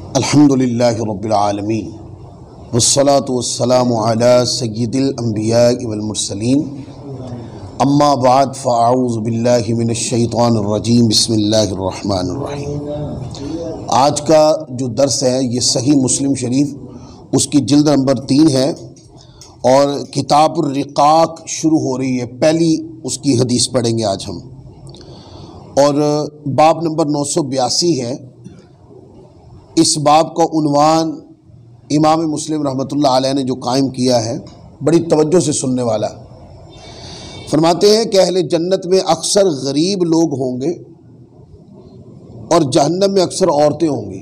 अल्हम्दुलिल्लाहि रब्बिल आलमीन वस्सलातु वस्सलामु अला सय्यिदिल अंबिया वल मुरसलीन अम्मा बाद फ़अऊज़ु बिल्लाहि मिनश शैतानिर रजीम बिस्मिल्लाहिर रहमानिर रहीम। आज का जो दर्स है ये सही मुस्लिम शरीफ उसकी जिल्द नंबर 3 है और किताबुर रिक़ाक़ शुरू हो रही है। पहली उसकी हदीस पढ़ेंगे आज हम और बाब नंबर 982 है। इस बाब का उन्वान इमाम मुस्लिम रहमतुल्लाह अलैह ने जो कायम किया है बड़ी तवज्जो से सुनने वाला। फरमाते हैं कि अहले जन्नत में अक्सर गरीब लोग होंगे और जहन्नम में अक्सर औरतें होंगी।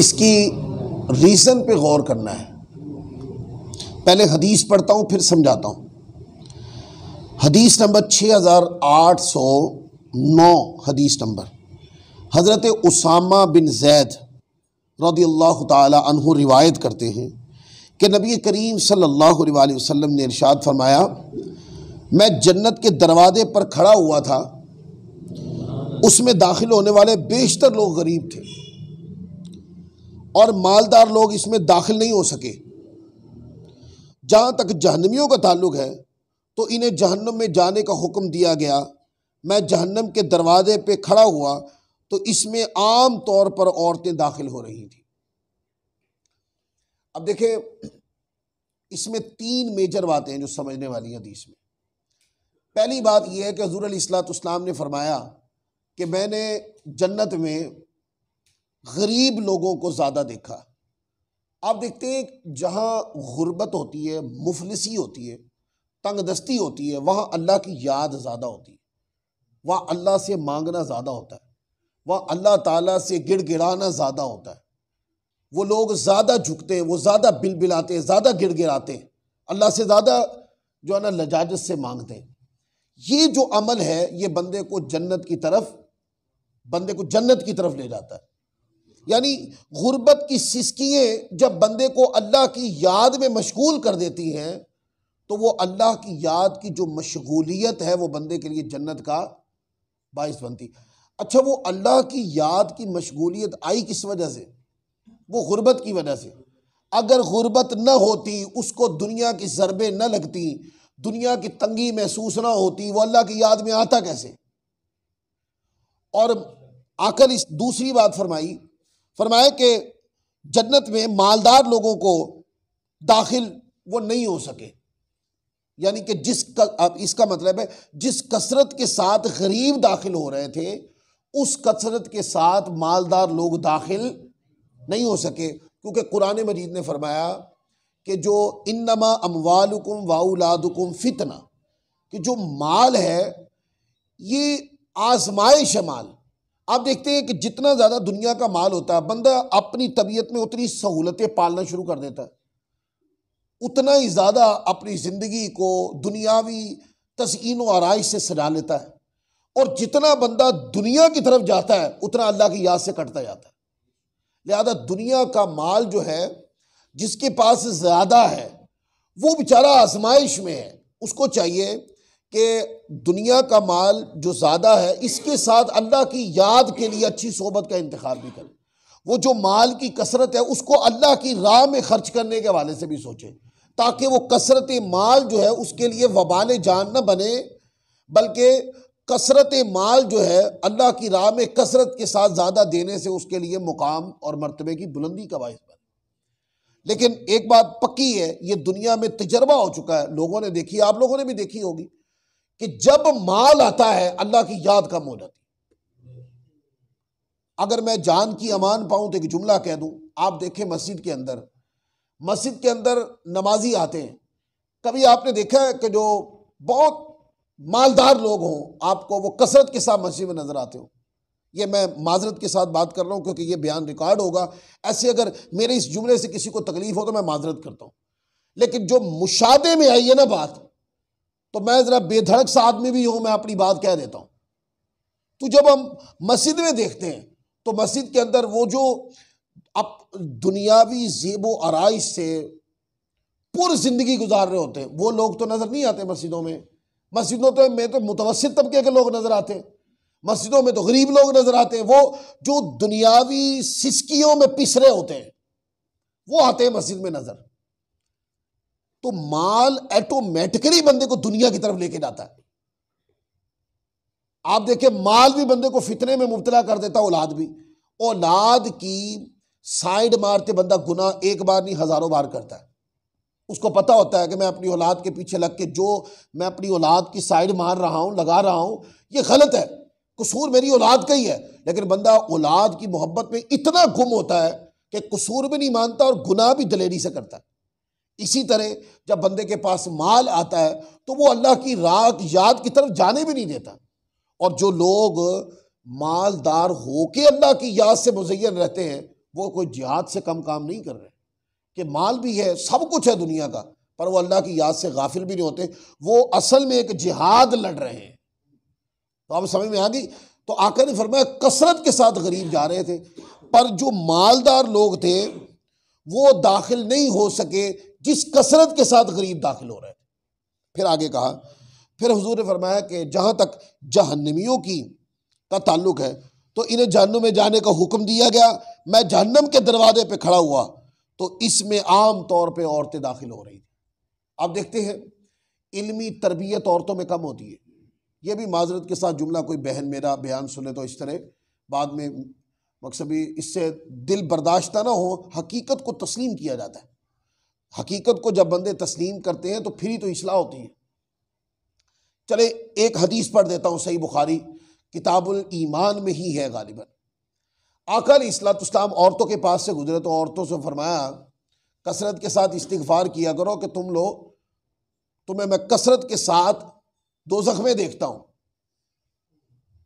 इसकी रीज़न पे गौर करना है। पहले हदीस पढ़ता हूँ फिर समझाता हूँ। हदीस नंबर 6809 हदीस नंबर। हज़रत उसामा बिन ज़ैद रज़ियल्लाहु ताला अन्हु रिवायत करते हैं कि नबी करीम सल्लल्लाहु अलैहि वसल्लम ने इरशाद फरमाया, मैं जन्नत के दरवाज़े पर खड़ा हुआ था, उसमें दाखिल होने वाले बेशतर लोग गरीब थे और मालदार लोग इसमें दाखिल नहीं हो सके। जहाँ तक जहन्नमियों का ताल्लुक़ है तो इन्हें जहन्नम में जाने का हुक्म दिया गया। मैं जहन्नम के दरवाज़े पे खड़ा हुआ तो इसमें आम तौर पर औरतें दाखिल हो रही थी। अब देखें, इसमें 3 मेजर बातें हैं जो समझने वाली हैं हदीस में। पहली बात यह है कि हुज़ूर अलैहिस्सलाम ने फरमाया कि मैंने जन्नत में गरीब लोगों को ज़्यादा देखा। आप देखते हैं जहाँ गुर्बत होती है, मुफलिसी होती है, तंगदस्ती होती है, वहाँ अल्लाह की याद ज़्यादा होती है, वहाँ अल्लाह से मांगना ज़्यादा होता है, वहाँ अल्लाह ताला से गिड़गिड़ाना ज़्यादा होता है। वो लोग ज़्यादा झुकते हैं, वो ज़्यादा बिलबिलाते हैं, ज़्यादा गिड़गिड़ाते हैं, अल्लाह से ज़्यादा जो है ना लजाजत से मांगते हैं। ये जो अमल है ये बंदे को जन्नत की तरफ ले जाता है। यानी गुर्बत की सिसकियाँ जब बंदे को अल्लाह की याद में मशगूल कर देती हैं तो वो अल्लाह की याद की जो मशगूलियत है वो बंदे के लिए जन्नत का बाइस बनती। अच्छा, वो अल्लाह की याद की मशगूलियत आई किस वजह से? वो गुर्बत की वजह से। अगर गुर्बत न होती, उसको दुनिया की ज़रबे न लगती, दुनिया की तंगी महसूस ना होती, वो अल्लाह की याद में आता कैसे? और आकल इस दूसरी बात फरमाए कि जन्नत में मालदार लोगों को दाखिल वो नहीं हो सके। यानी कि इसका मतलब है जिस कसरत के साथ गरीब दाखिल हो रहे थे उस कसरत के साथ मालदार लोग दाखिल नहीं हो सके, क्योंकि कुरान मजीद ने फरमाया कि जो इन्नमा अमवालुकुम व औलादुकुम फितना, कि जो माल है ये आजमाइश है। माल आप देखते हैं कि जितना ज़्यादा दुनिया का माल होता है बंदा अपनी तबीयत में उतनी सहूलतें पालना शुरू कर देता है, उतना ही ज़्यादा अपनी ज़िंदगी को दुनियावी तज़यीन व आराइश से सजा लेता है। और जितना बंदा दुनिया की तरफ जाता है उतना अल्लाह की याद से कटता जाता है। लिहाजा दुनिया का माल जो है, जिसके पास ज़्यादा है वो बेचारा आजमाइश में है। उसको चाहिए कि दुनिया का माल जो ज़्यादा है इसके साथ अल्लाह की याद के लिए अच्छी सोबत का इंतखाब भी करे। वो जो माल की कसरत है उसको अल्लाह की राह में खर्च करने के हवाले से भी सोचे, ताकि वो कसरत माल जो है उसके लिए वबाल जान न बने, बल्कि कसरत माल जो है अल्लाह की राह में कसरत के साथ ज़्यादा देने से उसके लिए मुकाम और मर्तबे की बुलंदी का बाइस बने। लेकिन एक बात पक्की है, ये दुनिया में तजर्बा हो चुका है, लोगों ने देखी, आप लोगों ने भी देखी होगी कि जब माल आता है अल्लाह की याद कम हो जाती। अगर मैं जान की अमान पाऊं तो एक जुमला कह दूं, आप देखें मस्जिद के अंदर नमाजी आते हैं। कभी आपने देखा है कि जो बहुत मालदार लोग हों, आपको वो कसरत के साथ मस्जिद में नजर आते हो? ये मैं माजरत के साथ बात कर रहा हूं क्योंकि ये बयान रिकॉर्ड होगा। ऐसे अगर मेरे इस जुमले से किसी को तकलीफ हो तो मैं माजरत करता हूं। लेकिन जो मुशादे में आई है ना बात, तो मैं जरा बेधड़क सा आदमी भी हूं, मैं अपनी बात कह देता हूं। तो जब हम मस्जिद में देखते हैं तो मस्जिद के अंदर वो जो अब दुनियावी ज़ेबो आराइश से पूरी जिंदगी गुजार रहे होते हैं वो लोग तो नजर नहीं आते मस्जिदों में। मस्जिदों में तो मुतवस्सित तबके के लोग नजर आते हैं। मस्जिदों में तो गरीब लोग नजर आते हैं, वो जो दुनियावी सिसकियों में पिसरे होते हैं वो आते हैं मस्जिद में नजर। तो माल ऑटोमेटिकली बंदे को दुनिया की तरफ लेके जाता है। आप देखिए, माल भी बंदे को फितने में मुब्तला कर देता, औलाद भी। औलाद की साइड मारते बंदा गुनाह एक बार नहीं हजारों बार करता है। उसको पता होता है कि मैं अपनी औलाद के पीछे लग के जो मैं अपनी औलाद की साइड मार रहा हूं, लगा रहा हूं, ये गलत है, कसूर मेरी औलाद का ही है। लेकिन बंदा औलाद की मोहब्बत में इतना गुम होता है कि कसूर भी नहीं मानता और गुनाह भी दलेरी से करता है। इसी तरह जब बंदे के पास माल आता है तो वो अल्लाह की राह की याद की तरफ जाने भी नहीं देता। और जो लोग मालदार होके अल्लाह की याद से मुज़य्यन रहते हैं वो कोई जिहाद से कम काम नहीं कर रहे, कि माल भी है, सब कुछ है दुनिया का, पर वो अल्लाह की याद से गाफिल भी नहीं होते, वो असल में एक जिहाद लड़ रहे हैं। तो अब समझ में आ गई। तो आका ने फरमाया कसरत के साथ गरीब जा रहे थे, पर जो मालदार लोग थे वो दाखिल नहीं हो सके जिस कसरत के साथ गरीब दाखिल हो रहे थे। फिर आगे कहा, फिर हुजूर ने फरमाया कि जहां तक जहन्नमियों की का ताल्लुक है तो इन्हें जहन्नुम में जाने का हुक्म दिया गया। मैं जहन्नम के दरवाजे पे खड़ा हुआ तो इसमें आम तौर पे औरतें दाखिल हो रही थी। अब देखते हैं, इल्मी तरबियत औरतों में कम होती है। ये भी माजरत के साथ जुमला, कोई बहन मेरा बयान सुने तो इस तरह बाद में मकसद भी इससे दिल बर्दाश्त ना हो, हकीकत को तस्लीम किया जाता है। हकीकत को जब बंदे तस्लीम करते हैं तो फिर ही तो इस्लाह होती है। चले एक हदीस पढ़ देता हूँ, सही बुखारी किताबुल ईमान में ही है गालिबन। आका अलैहिस्सलाम औरतों के पास से गुजरे तो औरतों से फरमाया कसरत के साथ इस्तिगफार किया करो कि तुम्हें मैं कसरत के साथ दोज़ख में देखता हूँ।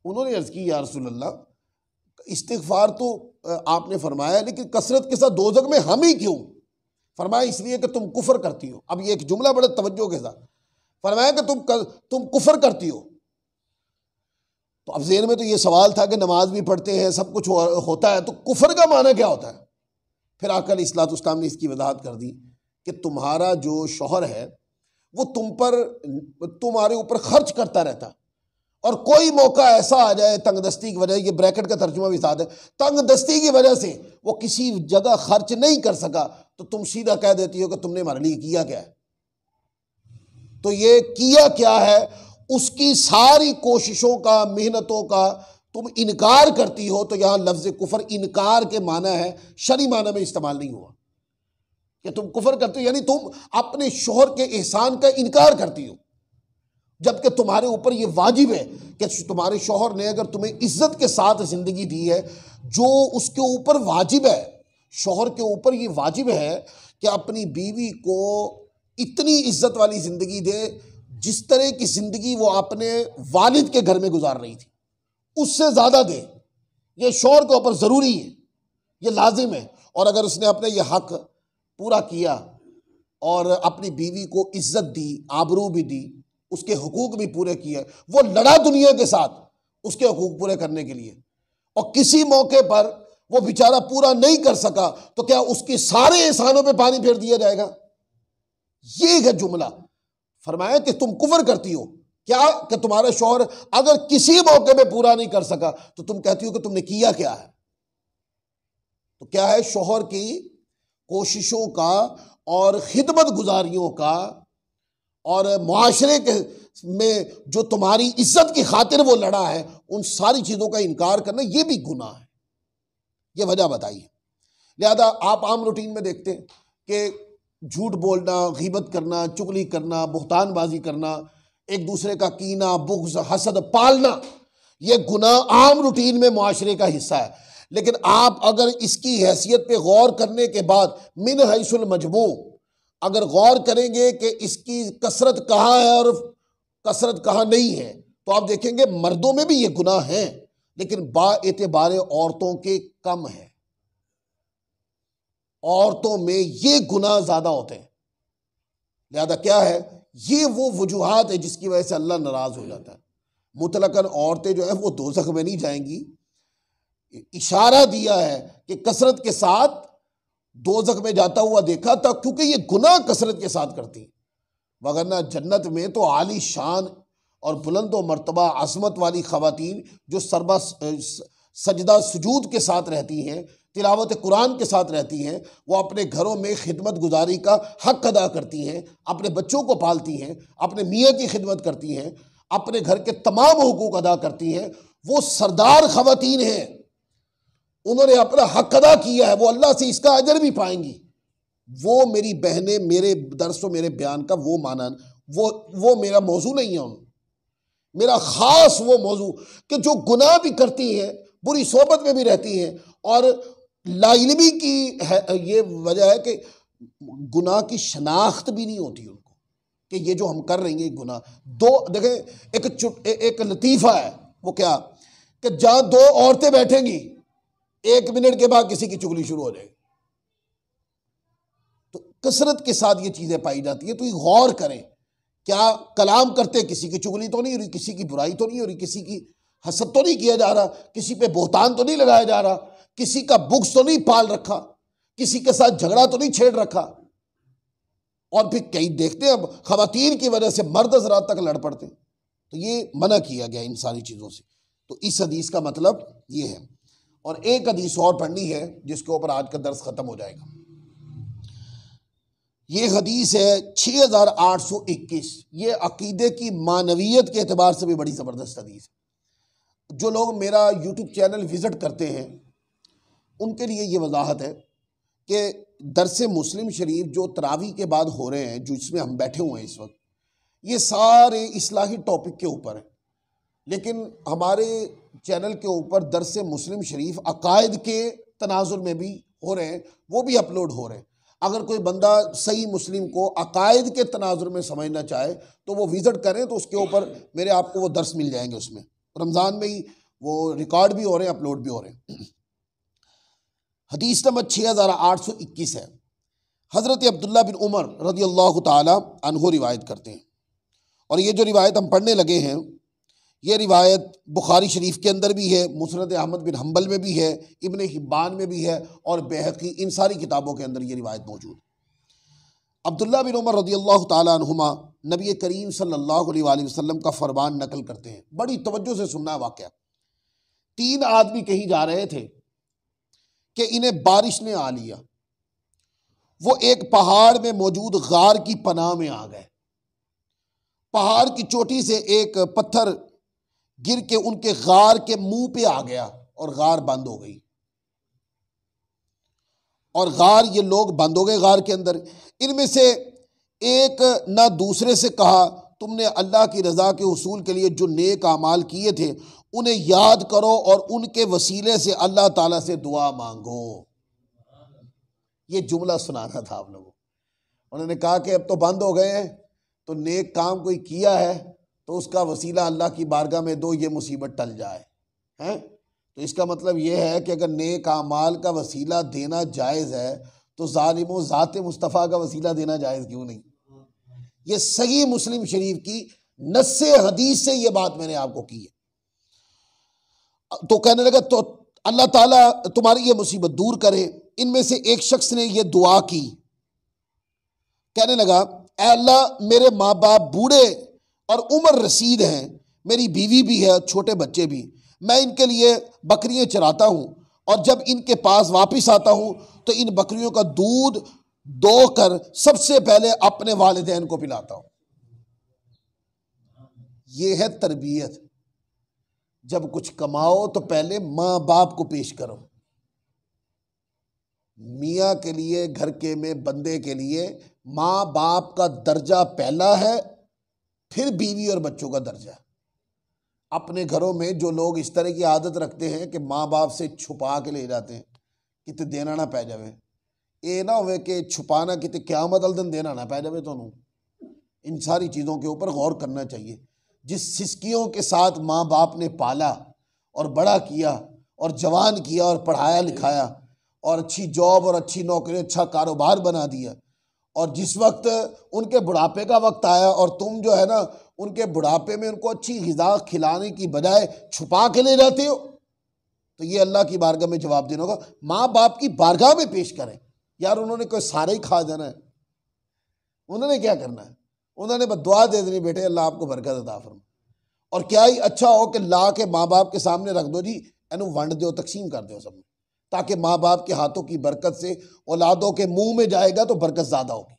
उन्होंने अर्ज़ की, या रसूल अल्लाह, इस्तिगफार तो आपने फरमाया, लेकिन कसरत के साथ दोज़ख में हम ही क्यों? फरमाया इसलिए कि तुम कुफर करती हो। अब ये एक जुमला बड़े तवज्जो के साथ फरमाया कि तुम कुफर करती हो। तो अब ज़हन में तो ये सवाल था कि नमाज भी पढ़ते हैं, सब कुछ होता है, तो कुफर का माना क्या होता है? फिर आका अलैहिस्सलाम ने इसकी वजाहत कर दी कि तुम्हारा जो शौहर है वो तुम्हारे ऊपर खर्च करता रहता, और कोई मौका ऐसा आ जाए तंगदस्ती की वजह, ये ब्रैकेट का तर्जुमा भी साथ है, तंगदस्ती की वजह से वो किसी जगह खर्च नहीं कर सका, तो तुम सीधा कह देती हो कि तुमने हमारे लिए किया क्या है। तो ये किया क्या है, उसकी सारी कोशिशों का, मेहनतों का तुम इनकार करती हो। तो यहां लफ्ज कुफर इनकार के माना है, शरी माना में इस्तेमाल नहीं हुआ कि तुम कुफर करती हो, यानी तुम अपने शोहर के एहसान का इनकार करती हो, जबकि तुम्हारे ऊपर यह वाजिब है कि तुम्हारे शोहर ने अगर तुम्हें इज्जत के साथ जिंदगी दी है, जो उसके ऊपर वाजिब है, शोहर के ऊपर यह वाजिब है कि अपनी बीवी को इतनी इज्जत वाली जिंदगी दे जिस तरह की जिंदगी वो अपने वालिद के घर में गुजार रही थी, उससे ज्यादा दे। ये शोहर के ऊपर जरूरी है, ये लाजिम है। और अगर उसने अपने ये हक पूरा किया और अपनी बीवी को इज्जत दी, आबरू भी दी, उसके हुकूक भी पूरे किए, वो लड़ा दुनिया के साथ उसके हुकूक पूरे करने के लिए, और किसी मौके पर वो बेचारा पूरा नहीं कर सका तो क्या उसके सारे एहसानों पे पानी फेर दिया जाएगा? ये है जुमला। फरमाया कि तुम कुफर करती हो क्या, कि तुम्हारा शौहर अगर किसी मौके में पूरा नहीं कर सका तो तुम कहती हो कि तुमने किया क्या है। तो क्या है, शौहर की कोशिशों का और खिदमत गुजारियों का और मुआशरे के में जो तुम्हारी इज्जत की खातिर वो लड़ा है, उन सारी चीजों का इनकार करना ये भी गुनाह है। ये वजह बताइए। लिहाजा आप आम रूटीन में देखते हैं कि झूठ बोलना, गीबत करना, चुगली करना, बुहतानबाजी करना, एक दूसरे का कीना, बुग़्ज़, हसद पालना, ये गुनाह आम रूटीन में मुआशरे का हिस्सा है। लेकिन आप अगर इसकी हैसियत पे गौर करने के बाद मिन हैसुल मजमू अगर गौर करेंगे कि इसकी कसरत कहाँ है और कसरत कहाँ नहीं है, तो आप देखेंगे मर्दों में भी ये गुनाह है, लेकिन बाएतबार औरतों के कम है। औरतों में ये गुनाह ज्यादा होते हैं। लिहाजा क्या है, ये वो वजूहात है जिसकी वजह से अल्लाह नाराज हो जाता है। मुतलकन औरतें जो है वो दोज़ख में नहीं जाएंगी। इशारा दिया है कि कसरत के साथ दोज़ख में जाता हुआ देखा था, क्योंकि ये गुनाह कसरत के साथ करती, वगरना जन्नत में तो आली शान और बुलंद व मर्तबा अज़मत वाली ख़वातीन जो सरबा सजदा सुजूद के साथ रहती हैं, तिलावत कुरान के साथ रहती हैं, वो अपने घरों में खिदमत गुजारी का हक़ अदा करती हैं, अपने बच्चों को पालती हैं, अपने मियाँ की खिदमत करती हैं, अपने घर के तमाम हुकूक अदा करती हैं, वो सरदार ख़वातीन हैं। उन्होंने अपना हक़ अदा किया है, वो अल्लाह से इसका अजर भी पाएंगी। वो मेरी बहनें मेरे दर्स व मेरे बयान का वो माना वो मेरा मौजू नहीं है। मेरा ख़ास वो मौजू कि जो गुनाह भी करती हैं, बुरी सोबत में भी रहती हैं, और लाइल्मी की है ये वजह है कि गुनाह की शनाख्त भी नहीं होती उनको कि ये जो हम कर रही हैं गुनाह। दो देखें, एक लतीफ़ा है, वो क्या कि जहाँ दो औरतें बैठेंगी 1 मिनट के बाद किसी की चुगली शुरू हो जाएगी। तो कसरत के साथ ये चीज़ें पाई जाती है। तो ये गौर करें, क्या कलाम करते किसी की चुगली तो नहीं हो रही, किसी की बुराई तो नहीं हो रही, किसी की हसद तो नहीं किया जा रहा, किसी पे बोहतान तो नहीं लगाया जा रहा, किसी का बुग़्ज़ तो नहीं पाल रखा, किसी के साथ झगड़ा तो नहीं छेड़ रखा। और फिर कई देखते हैं अब ख़वातीन की वजह से मर्द हज़रात तक लड़ पड़ते। तो ये मना किया गया इन सारी चीज़ों से। तो इस हदीस का मतलब ये है। और एक हदीस और पढ़नी है जिसके ऊपर आज का दर्स ख़त्म हो जाएगा। ये हदीस है 6821। ये अकीदे की मानवियत के एतबार से भी बड़ी ज़बरदस्त हदीस है। जो लोग मेरा यूट्यूब चैनल विज़िट करते हैं उनके लिए ये वजाहत है कि दरस मुस्लिम शरीफ जो तरावी के बाद हो रहे हैं, जो इसमें हम बैठे हुए हैं इस वक्त, ये सारे इस्लाही टॉपिक के ऊपर है। लेकिन हमारे चैनल के ऊपर दरस मुस्लिम शरीफ अकायद के तनाजुर में भी हो रहे हैं, वो भी अपलोड हो रहे हैं। अगर कोई बंदा सही मुस्लिम को अकायद के तनाजुर में समझना चाहे तो वो विज़िट करें, तो उसके ऊपर मेरे आपको वो दर्स मिल जाएंगे। उसमें रमज़ान में ही वो रिकॉर्ड भी हो रहे हैं, अपलोड भी हो रहे हैं। हदीस नंबर 6821 है। हज़रत अब्दुल्ला बिन उमर रज़ियल्लाहु ताला अन्हु रिवायत करते हैं। और ये जो रिवायत हम पढ़ने लगे हैं, ये रिवायत बुखारी शरीफ के अंदर भी है, मुस्नद अहमद बिन हम्बल में भी है, इब्न हिब्बान में भी है, और बैहक़ी, इन सारी किताबों के अंदर ये रिवायत मौजूद है। अब्दुल्ला बिन उमर रज़ियल्लाहु ताला अन्हुमा नबी करीम सल्लल्लाहु अलैहि वसल्लम का फरमान नकल करते हैं। बड़ी तवज्जो से सुनना है वाक़या। 3 आदमी कहीं जा रहे थे कि इन्हें बारिश ने आ लिया। वो एक पहाड़ में मौजूद गार की पनाह में आ गए। पहाड़ की चोटी से एक पत्थर गिर के उनके गार के मुंह पे आ गया और गार बंद हो गई। और गार, ये लोग बंद हो गए गार के अंदर। इनमें से एक ना दूसरे से कहा, तुमने अल्लाह की रज़ा के हुसूल के लिए जो नेक अमाल किए थे उन्हें याद करो और उनके वसीले से अल्लाह ताला से दुआ मांगो। ये जुमला सुनाना था आप लोगों। उन्होंने कहा कि अब तो बंद हो गए हैं, तो नेक काम कोई किया है तो उसका वसीला अल्लाह की बारगाह में दो, ये मुसीबत टल जाए। हैं? तो इसका मतलब ये है कि अगर नेक अमाल का वसीला देना जायज़ है तो ज़ालिमों ज़ात मुस्तफ़ा का वसीला देना जायज़ क्यों नहीं? ये सही मुस्लिम शरीफ की नस्से हदीस से ये बात मैंने आपको की है। तो कहने लगा, तो अल्लाह ताला तुम्हारी ये मुसीबत दूर करे। इनमें से एक शख्स ने ये दुआ की, कहने लगा, ऐ अल्लाह, मेरे माँ बाप बूढ़े और उम्र रसीद हैं, मेरी बीवी भी है, छोटे बच्चे भी। मैं इनके लिए बकरियां चराता हूँ और जब इनके पास वापस आता हूँ तो इन बकरियों का दूध दो कर सबसे पहले अपने वालिदैन को पिलाता हूँ। ये है तरबियत। जब कुछ कमाओ तो पहले माँ बाप को पेश करो। मियाँ के लिए, घर के में बंदे के लिए माँ बाप का दर्जा पहला है, फिर बीवी और बच्चों का दर्जा। अपने घरों में जो लोग इस तरह की आदत रखते हैं कि माँ बाप से छुपा के ले जाते हैं कि देना ना पै जावे, ये ना होवे कि छुपाना कि क़यामत वाले दिन देना ना पै जावे। तो इन सारी चीज़ों के ऊपर गौर करना चाहिए। जिस सिस्कियों के साथ माँ बाप ने पाला और बड़ा किया और जवान किया और पढ़ाया लिखाया और अच्छी जॉब और अच्छी नौकरी, अच्छा कारोबार बना दिया, और जिस वक्त उनके बुढ़ापे का वक्त आया और तुम जो है ना उनके बुढ़ापे में उनको अच्छी ग़िज़ा खिलाने की बजाय छुपा के ले जाते हो, तो ये अल्लाह की बारगाह में जवाब देना होगा। माँ बाप की बारगाह में पेश करें। यार उन्होंने कोई सारे ही खा जाना है? उन्होंने क्या करना है? उन्होंने बस दुआ दे देनी, बेटे अल्लाह आपको बरकत अता फरमाए। और क्या ही अच्छा हो कि ला के माँ बाप के सामने रख दो, जी एनू वंड दो, तकसीम कर दो सब में, ताकि माँ बाप के हाथों की बरकत से औलादों के मुंह में जाएगा तो बरकत ज्यादा होगी।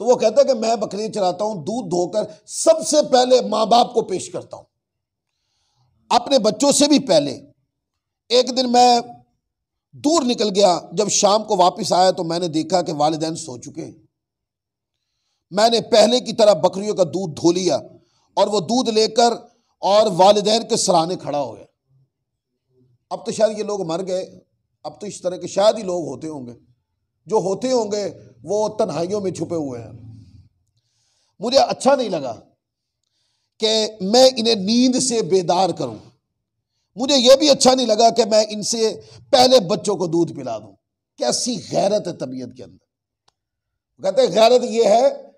तो वो कहता है कि मैं बकरी चलाता हूं, दूध धोकर सबसे पहले माँ बाप को पेश करता हूं, अपने बच्चों से भी पहले। एक दिन मैं दूर निकल गया, जब शाम को वापस आया तो मैंने देखा कि वालिदैन सो चुके हैं। मैंने पहले की तरह बकरियों का दूध धो लिया और वो दूध लेकर और वालिदैन के सराहने खड़ा हो गया। अब तो शायद ये लोग मर गए, अब तो इस तरह के शायद ही लोग होते होंगे, जो होते होंगे वो तन्हाइयों में छुपे हुए हैं। मुझे अच्छा नहीं लगा कि मैं इन्हें नींद से बेदार करूं, मुझे यह भी अच्छा नहीं लगा कि मैं इनसे पहले बच्चों को दूध पिला दूं। कैसी गैरत है तबीयत के अंदर। कहते हैं गैरत यह है,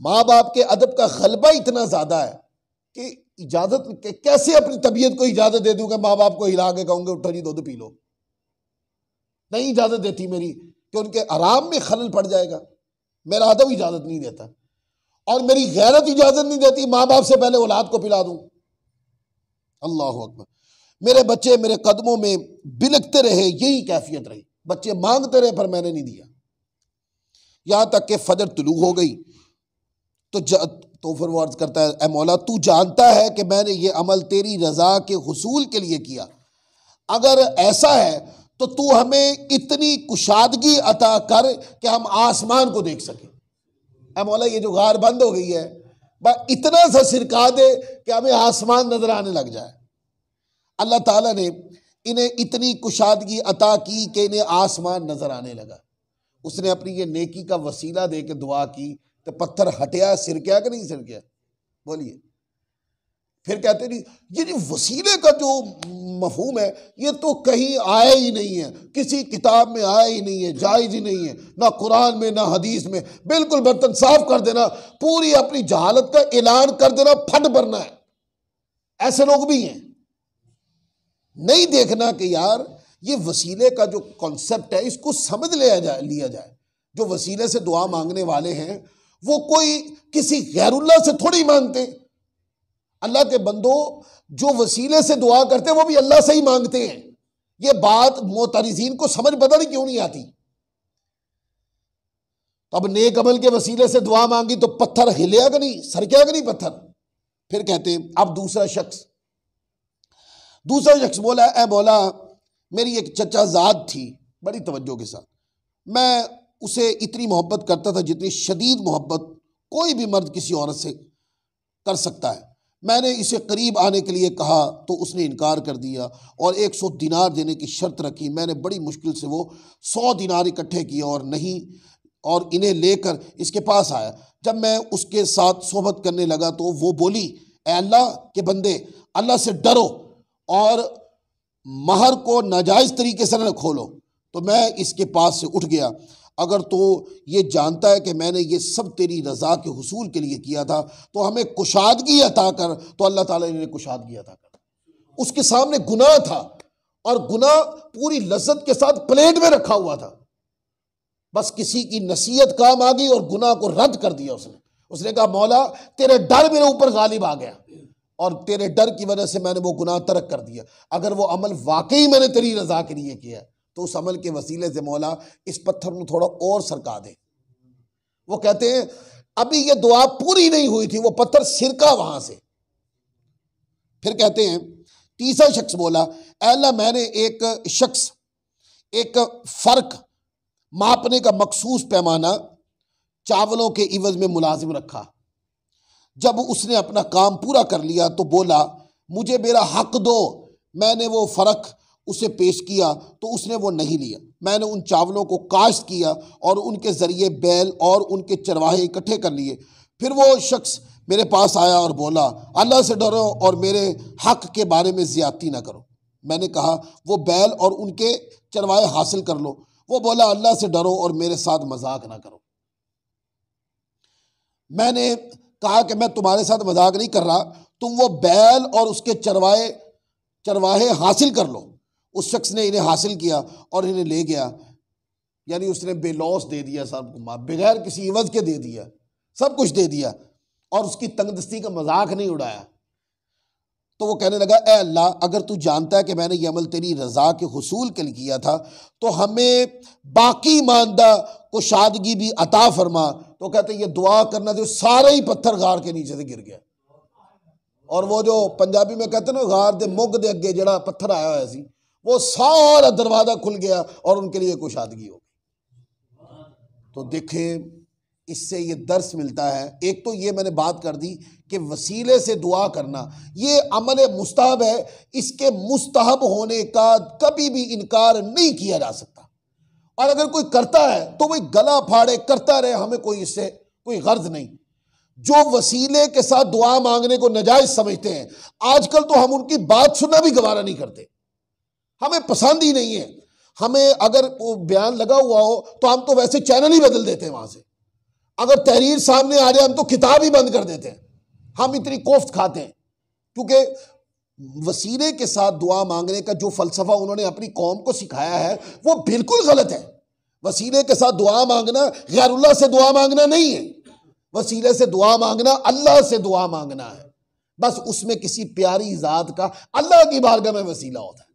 माँ बाप के अदब का गलबा इतना ज्यादा है कि इजाजत कैसे अपनी तबीयत को इजाजत दे दूंगा, माँ बाप को हिला के कहूंगे उठो जी दूध पी लो। नहीं इजाजत देती मेरी कि उनके आराम में खलल पड़ जाएगा, मेरा अदब इजाजत नहीं देता और मेरी गैरत इजाजत नहीं देती माँ बाप से पहले औलाद को पिला दूं। अल्लाह अकबर। मेरे बच्चे मेरे कदमों में बिलकते रहे, यही कैफियत रही, बच्चे मांगते रहे पर मैंने नहीं दिया। यहां तक कि फजर तुलू हो गई तो फिर वो अर्ज करता है, ए मौला तू जानता है कि मैंने ये अमल तेरी रजा के हुसूल के लिए किया, अगर ऐसा है तो तू हमें इतनी कुशादगी अता कर कि हम आसमान को देख सके। ए मौला ये जो गार बंद हो गई है, इतना सा सिरका दे कि हमें आसमान नजर आने लग जाए। अल्लाह ताला ने इन्हें इतनी कुशादगी अता की कि इन्हें आसमान नजर आने लगा। उसने अपनी ये नेकी का वसीला दे के दुआ की तो पत्थर हटिया, सिरकिया कि नहीं सिरकिया? बोलिए। फिर कहते नहीं, ये जो वसीले का जो मफहूम है ये तो कहीं आया ही नहीं है, किसी किताब में आया ही नहीं है, जायज ही नहीं है, ना कुरान में ना हदीस में। बिल्कुल बर्तन साफ कर देना, पूरी अपनी जहालत का ऐलान कर देना, फट भरना है। ऐसे लोग भी हैं। नहीं देखना कि यार ये वसीले का जो कॉन्सेप्ट है इसको समझ लिया जाए। जो वसीले से दुआ मांगने वाले हैं वो कोई किसी गैरुल्लाह से थोड़ी मांगते। अल्लाह के बंदो जो वसीले से दुआ करते हैं वो भी अल्लाह से ही मांगते हैं। ये बात मोतरिजीन को समझ पता नहीं क्यों नहीं आती। तो अब नेक अमल के वसीले से दुआ मांगी तो पत्थर हिलेगा कि नहीं, सरकेगा कि नहीं पत्थर। फिर कहते हैं, अब दूसरा शख्स बोला, ए मौला मेरी एक चचा जाद थी, बड़ी तवज्जो के साथ, मैं उसे इतनी मोहब्बत करता था जितनी शदीद मोहब्बत कोई भी मर्द किसी औरत से कर सकता है। मैंने इसे करीब आने के लिए कहा तो उसने इनकार कर दिया और 100 दिनार देने की शर्त रखी। मैंने बड़ी मुश्किल से वो 100 दिनार इकट्ठे किए और इन्हें लेकर इसके पास आया। जब मैं उसके साथ सोहबत करने लगा तो वो बोली, ए अल्लाह के बंदे, अल्लाह से डरो और महर को नाजायज तरीके से न खोलो। तो मैं इसके पास से उठ गया, अगर तो ये जानता है कि मैंने ये सब तेरी रज़ा के हुसूल के लिए किया था तो हमें कुशादगी अता कर। तो अल्लाह ताला ने कुशादगी अता कर। उसके सामने गुनाह था और गुनाह पूरी लज्जत के साथ प्लेट में रखा हुआ था, बस किसी की नसीहत काम आ गई और गुनाह को रद्द कर दिया उसने कहा, मौला तेरे डर मेरे ऊपर गालिब आ गया और तेरे डर की वजह से मैंने वो गुनाह तर्क कर दिया। अगर वो अमल वाकई मैंने तेरी रज़ा के लिए किया तो उस अमल के वसीले से मौला इस पत्थर को थोड़ा और सरका दे। वो कहते हैं अभी ये दुआ पूरी नहीं हुई थी, वो पत्थर सिरका वहां से। फिर कहते हैं, तीसरा शख्स बोला, अल्लाह मैंने एक फर्क मापने का मखसूस पैमाना चावलों के इवज में मुलाजिम रखा। जब उसने अपना काम पूरा कर लिया तो बोला, मुझे मेरा हक दो। मैंने वो फर्क उसे पेश किया तो उसने वो नहीं लिया। मैंने उन चावलों को काश्त किया और उनके जरिए बैल और उनके चरवाहे इकट्ठे कर लिए। फिर वो शख्स मेरे पास आया और बोला, अल्लाह से डरो और मेरे हक के बारे में ज्यादती ना करो। मैंने कहा, वो बैल और उनके चरवाहे हासिल कर लो। वो बोला, अल्लाह से डरो और मेरे साथ मजाक ना करो। मैंने कहा कि मैं तुम्हारे साथ मजाक नहीं कर रहा, तुम वो बैल और उसके चरवाहे हासिल कर लो। उस शख्स ने इन्हें हासिल किया और इन्हें ले गया, यानी उसने बेलौस दे दिया, सब बगैर किसी इवज के दे दिया, सब कुछ दे दिया। और उसकी तंगदस्ती का मजाक नहीं उड़ाया। तो वो कहने लगा, ए अल्लाह, अगर तू जानता है कि मैंने ये अमल तेरी रज़ा के हुसूल के लिए किया था तो हमें बाकी मानदा कुशादगी भी अता फरमा। तो कहते ये दुआ करना जो सारे ही पत्थर गार के नीचे से गिर गया। और वो जो पंजाबी में कहते ना, गार दे मुग दे अगे जड़ा पत्थर आया हुआ सी, वो सारा दरवाजा खुल गया और उनके लिए कुशादगी हो गई। तो देखें, इससे ये दर्स मिलता है। एक तो ये मैंने बात कर दी कि वसीले से दुआ करना ये अमल मुस्तहब है, इसके मुस्तहब होने का कभी भी इनकार नहीं किया जा सकता। और अगर कोई करता है तो वही गला फाड़े करता रहे, हमें कोई इससे कोई गर्ज नहीं। जो वसीले के साथ दुआ मांगने को नाजायज समझते हैं, आजकल तो हम उनकी बात सुनना भी गवारा नहीं करते, हमें पसंद ही नहीं है। हमें अगर वो बयान लगा हुआ हो तो हम तो वैसे चैनल ही बदल देते हैं वहां से। अगर तहरीर सामने आ जाए हम तो किताब ही बंद कर देते हैं, हम इतनी कोफ्त खाते हैं। क्योंकि वसीले के साथ दुआ मांगने का जो फलसफा उन्होंने अपनी कौम को सिखाया है वो बिल्कुल गलत है। वसीले के साथ दुआ मांगना गैरुल्लाह से दुआ मांगना नहीं है। वसीले से दुआ मांगना अल्लाह से दुआ मांगना है, बस उसमें किसी प्यारी जात का अल्लाह की बारगाह में वसीला होता है।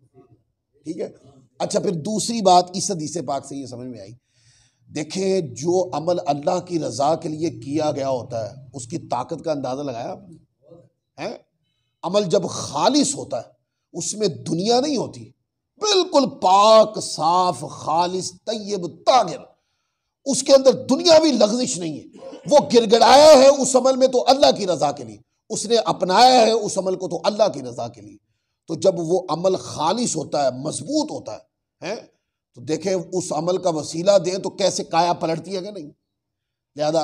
ठीक है। अच्छा, फिर दूसरी बात इस हदीस पाक से ये समझ में आई, देखें जो अमल अल्लाह की रजा के लिए किया गया होता है उसकी ताकत का अंदाजा लगाया आपने? है अमल जब खालिस होता है उसमें दुनिया नहीं होती, बिल्कुल पाक साफ खालिस तैयब तागिर, उसके अंदर दुनियावी लग़ज़िश नहीं है। वो गिड़गिड़ाया है उस अमल में तो अल्लाह की रजा के लिए, उसने अपनाया है उस अमल को तो अल्लाह की रजा के लिए। तो जब वो अमल खालिस होता है, मजबूत होता है तो देखें उस अमल का वसीला दें तो कैसे काया पलटती है कि नहीं। लिहाजा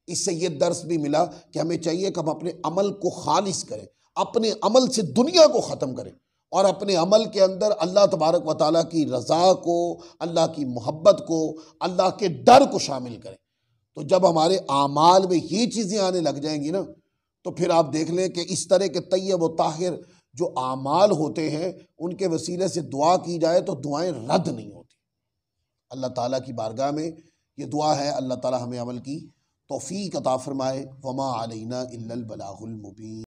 इससे ये दर्स भी मिला कि हमें चाहिए कि हम अपने अमल को खालिस करें, अपने अमल से दुनिया को ख़त्म करें और अपने अमल के अंदर अल्लाह तबारक व तआला की रज़ा को, अल्लाह की मोहब्बत को, अल्लाह के डर को शामिल करें। तो जब हमारे आमाल में ये चीज़ें आने लग जाएंगी ना, तो फिर आप देख लें कि इस तरह के तैयब व ताहिर जो आमाल होते हैं उनके वसीले से दुआ की जाए तो दुआएं रद्द नहीं होती। अल्लाह ताला की बारगाह में ये दुआ है, अल्लाह ताला हमें अमल की तौफीक अता फरमाए। वमा अलैना इल्लल बलागुल मुबीन।